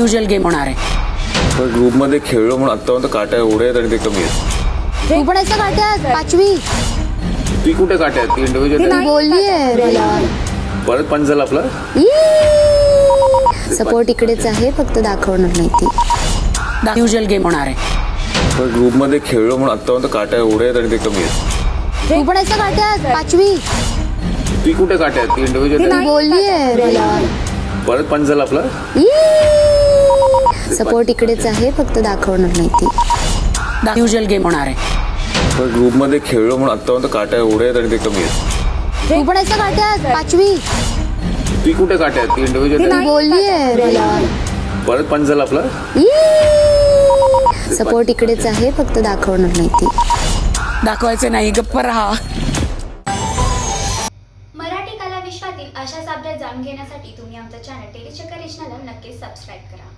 उनुजल game होणार आहे. पण ग्रुपमध्ये खेळलो म्हणून आत्तापर्यंत काट्या एवढे आहेत आणि ते कमी आहेत. तू पण असं काट्यात 5वी ती कुठे काट्या आहेत? ती इंडिव्हिज्युअल बोललीये मला. परत पंच झाला आपला. सपोर्ट इकडेच आहे, फक्त दाखवणार नाही ती. उनुजल गेम होणार आहे. पण ग्रुपमध्ये खेळलो म्हणून आत्तापर्यंत काट्या एवढे आहेत आणि ते कमी आहेत. तू पण असं काट्यात 5वी ती कुठे काट्या आहेत? ती इंडिव्हिज्युअल बोललीये मला. परत पंच झाला आपला. सपोर्ट इकडेच आहे, फक्त दाखवणार नाही ती. उनुजल गेम होणार आहे. पण ग्रुपमध्ये खेळलो म्हणून आत्तापर्यंत काट्या एवढे आहेत आणि ते कमी आहेत. तू पण असं काट्यात 5वी ती कुठे काट्या आहेत? ती इंडिव्हिज्युअल बोललीये मला. परत पंच झाला आपला. सपोर्ट इकडेच आहे, फक्त दाखवणार नाही ती. दाखवायचे नाही, गप्प राहा. मराठी कला विश्वातील अशाच अपडेट जाणून घेण्यासाठी तुम्ही आमचं चॅनल टेलीचक्कर रिजनला नक्कीच सबस्क्राईब करा.